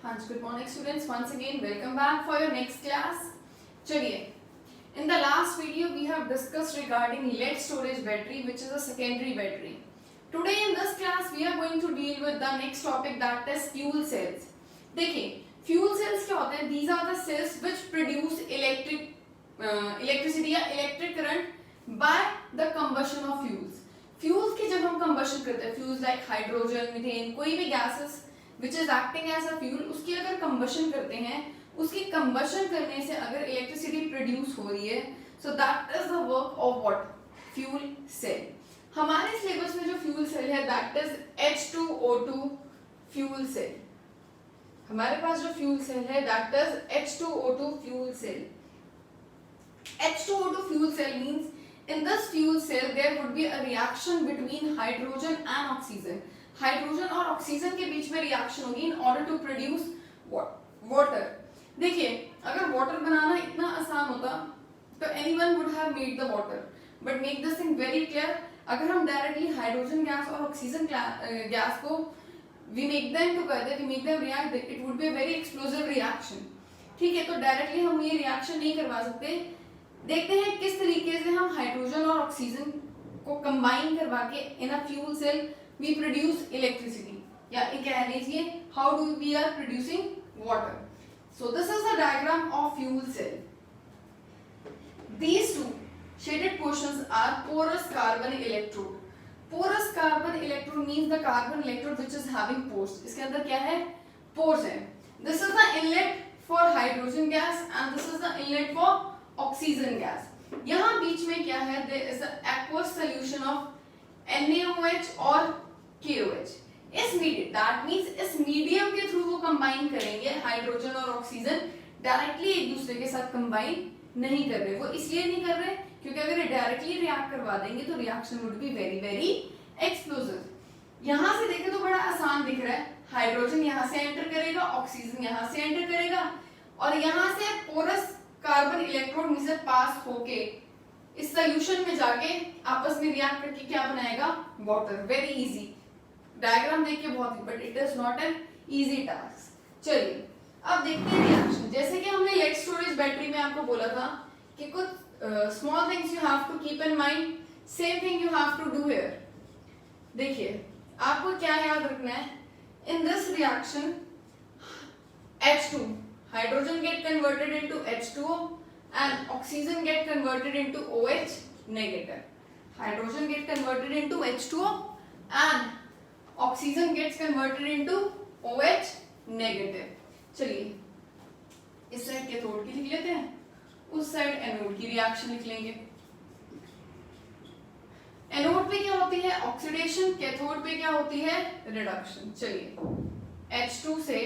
Hans, good morning students. Once again, welcome back for your next class. चलिए, in the last video we have discussed regarding lead storage battery, which is a secondary battery. Today in this class we are going to deal with the next topic, that is fuel cells. देखिए, fuel cells क्या होते हैं? These are the cells which produce electricity या electric current by the combustion of fuels. Fuels की जब हम combustion करते हैं, fuels like hydrogen, methane, कोई भी gases which is acting as a fuel, उसकी अगर combustion करते हैं, उसकी combustion करने से अगर electricity produce हो रही है, so that is the work of what? Fuel cell. हमारे सिलेबस में जो fuel cell है, that is H2O2 fuel cell. हमारे पास जो fuel cell है, that is H2O2 fuel cell. H2O2 fuel cell means in this fuel cell there would be a reaction between hydrogen and oxygen. Hydrogen और oxygen के बीच में reaction होगी in order to produce water. देखिए, अगर water बनाना इतना आसान होता तो anyone would have made the water, but make this thing very clear. अगर हम डायरेक्टली हाइड्रोजन गैस और ऑक्सीजन गैस को we make them together, we make them react, it would be a very explosive reaction. ठीक है, तो directly हम ये reaction नहीं करवा सकते. देखते हैं किस तरीके से हम हाइड्रोजन और ऑक्सीजन को कंबाइन करवा के in a fuel cell we produce electricity, या कह लीजिए how do we are producing water. So this is the diagram of fuel cell. These two shaded portions are porous carbon electrode. Porous carbon electrode means the carbon electrode which is having pores. इसके अंदर क्या है? Pores है. This is the inlet for hydrogen gas and this is the inlet for oxygen gas. यहाँ बीच में क्या है? There is an aqueous solution of NaOH और KOH. इस मीडियम, दैट मींस इस मीडियम के थ्रू वो कंबाइन करेंगे. हाइड्रोजन और ऑक्सीजन डायरेक्टली एक दूसरे के साथ कंबाइन नहीं कर रहे. वो इसलिए नहीं कर रहे क्योंकि अगर ये डायरेक्टली रिएक्ट करवा देंगे तो reaction would be very very explosive. यहाँ से देखें तो बड़ा आसान दिख रहा है. हाइड्रोजन यहाँ से एंटर करेगा, ऑक्सीजन यहाँ से एंटर करेगा और यहाँ से पोरस कार्बन इलेक्ट्रोड में से पास होके इस सोल्यूशन में जाके आपस में रिएक्ट करके क्या बनाएगा? वाटर. Very easy. डायग्राम देख के बहुत ही, but it is not an easy task. चलिए अब देखते हैं रिएक्शन. जैसे कि हमने लेड स्टोरेज बैटरी में आपको बोला था कि कुछ small things you have to keep in mind, same thing you have to do here. देखिए, आपको क्या याद रखना है? In this reaction H2 hydrogen get converted into H2O and oxygen get converted into OH negative. Hydrogen get converted into H2O and oxygen gets converted into OH negative. चलिए इस side cathode की लिख लेते हैं, उस साइड एनोड की reaction लिख लेंगे. एनोड पे क्या होती है? ऑक्सीडेशन. कैथोड पे क्या होती है? रिडक्शन. चलिए H2 से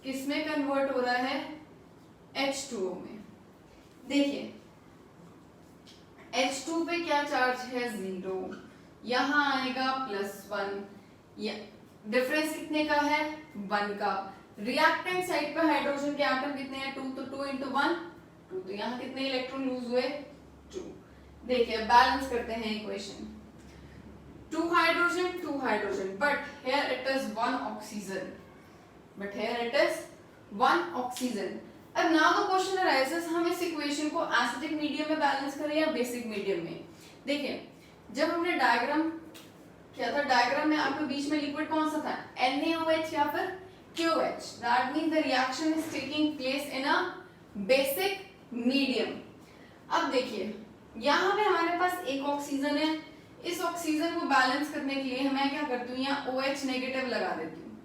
किसमें कन्वर्ट हो रहा है? H2O में. देखिए H2 पे क्या चार्ज है? 0. यहाँ आएगा +1. डिफरेंस कितने का है? 1 का. रिएक्टेंट साइड पे हाइड्रोजन के एटम कितने हैं? 2. तो 2 × 1 2. तो यहाँ कितने इलेक्ट्रॉन लूज हुए? 2. देखिए बैलेंस करते हैं equation. 2 hydrogen 2 hydrogen, but here it is 1 oxygen. But here it is 1 oxygen. अब नाउ द क्वेश्चन अराइजेस, हम इस इक्वेशन को एसिडिक मीडियम में बैलेंस करें या बेसिक मीडियम में. देखिए, जब हमने डायग्राम किया था, डायग्राम में आपके बीच में लिक्विड कौन सा था? NaOH या फिर KOH. That means the reaction is taking place in a basic medium. अब देखिए, यहाँ पे हमारे पास एक ऑक्सीजन है. इस ऑक्सीजन को बैलेंस करने के लिए मैं क्या करती हूँ? यहाँ OH नेगेटिव लगा देती हूँ.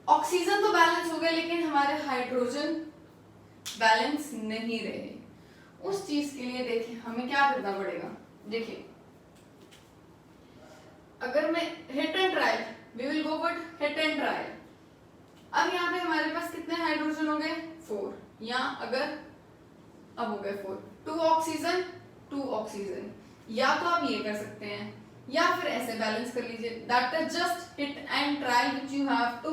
ऑक्सीजन तो बैलेंस हो गया, लेकिन हमारे हाइड्रोजन बैलेंस नहीं रहे. उस चीज के लिए देखिए हमें क्या करना पड़ेगा. देखिए, अगर मैं hit and trial, we will go with hit and trial. अब यहाँ पे हमारे पास कितने हाइड्रोजन हो गए? 4. या अगर अब हो गए 4, 2 ऑक्सीजन 2 ऑक्सीजन. या तो आप ये कर सकते हैं या फिर ऐसे बैलेंस कर लीजिए. That is just hit and trial which you have to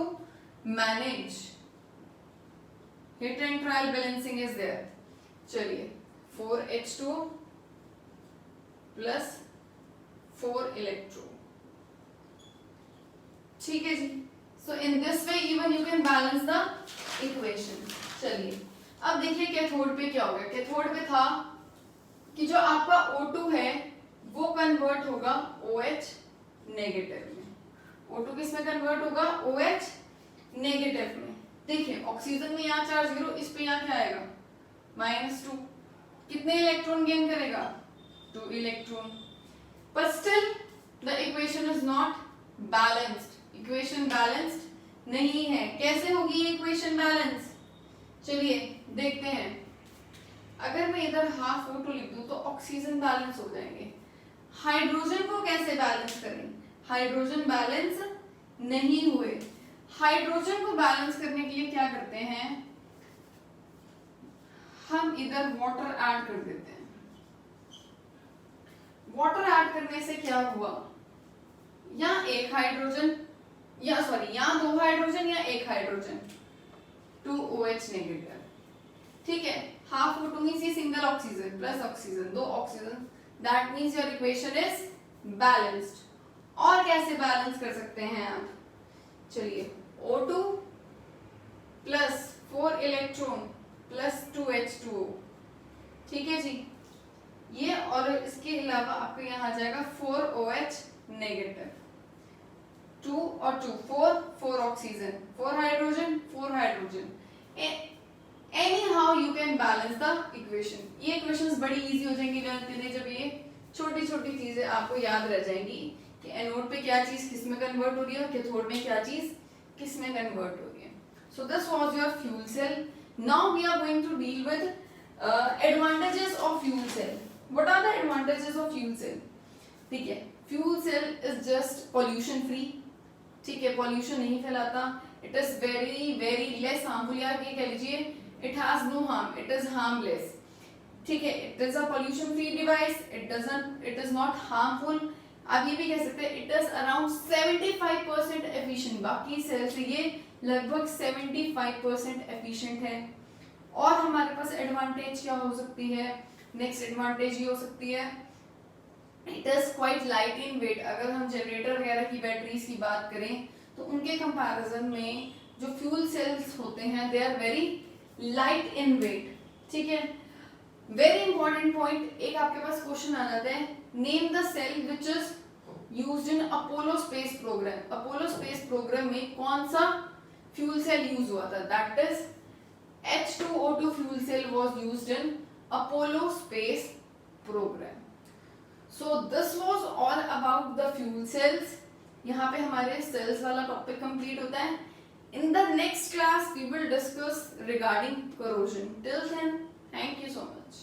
manage. Hit and trial balancing is there. चलिए 4H2O plus 4 electron. ठीक है जी. So in this way given you can balance the equation. चलिए अब देखिए cathode पे क्या होगा। Cathode पे था कि जो आपका O2 है वो कन्वर्ट होगा OH नेगेटिव में। O2 किस में कन्वर्ट होगा? OH नेगेटिव में। देखिए ऑक्सीजन में यहाँ चार्ज 0, इस पे यहाँ क्या आएगा? -2। कितने इलेक्ट्रॉन गेन करेगा? 2 इलेक्ट्रॉन। पर still the equation is not balanced. Equation balanced नहीं है। कैसे होगी ये इक्वेशन बैलेंस? चलिए देखते हैं। अगर मैं इधर हाफ O2 लिख दूं तो ऑक्सीजन बैलेंस हो जाएंगे। हाइड्रोजन को कैसे बैलेंस करें? हाइड्रोजन बैलेंस नहीं हुए। हाइड्रोजन को बैलेंस करने के लिए क्या करते हैं? हम इधर वाटर ऐड कर देते हैं। वाटर ऐड करने से क्या हुआ? यहाँ एक हाइड्रोजन या सॉरी यहाँ 2 हाइड्रोजन या 1 हाइड्रोजन, 2 OH नेगेटिव। ठीक है, हाफ O2 मींस ये single oxygen plus oxygen, 2 oxygen. That means your equation is balanced. और कैसे बैलेंस कर सकते हैं आप? चलिए O2 plus 4 electron plus 2H2O। ठीक है जी, ये और इसके अलावा आपको यहाँ आ जाएगा 4OH नेगेटिव, 2 और 2 4 oxygen, 4 hydrogen 4 hydrogen. Anyhow you can balance the equation. ये इक्वेशंस बड़ी इजी हो जाएंगी जब ये छोटी छोटी चीजें आपको याद रह जाएंगी कि एनोड पे क्या चीज किस में कन्वर्ट हो रही है और कैथोड में क्या चीज किस में कन्वर्ट हो रही है। So this was your fuel cell. Now we are going to deal with advantages of fuel cell. What are the advantages of fuel cell? ठीक है, fuel cell is just pollution free. ठीक है, pollution नहीं फैलाता। It is very very less harmful, या ये कह लीजिए it has no harm, it is harmless. ठीक है, it is a pollution free device, it is not harmful. आप ये भी कह सकते हैं इट इज अराउंड 75% एफिशिएंट। बाकी सेल से ये लगभग 75% एफिशिएंट है। और हमारे पास एडवांटेज क्या हो सकती है? नेक्स्ट एडवांटेज ये हो सकती है it is quite light in weight. अगर हम जनरेटर वगैरह की बैटरीज की बात करें तो उनके कंपैरिजन में जो फ्यूल सेल्स होते हैं they are very light in weight. ठीक है, वेरी इंपॉर्टेंट पॉइंट। एक आपके पास क्वेश्चन आ जाता है, name the cell which is used in Apollo space program. Apollo space program में कौन सा फ्यूल सेल यूज हुआ था? That is H2O2 fuel cell was used in Apollo space program. So this was all about the fuel cells. यहाँ पे हमारे cells वाला topic complete होता है। In the next class we will discuss regarding corrosion. Till then, thank you so much.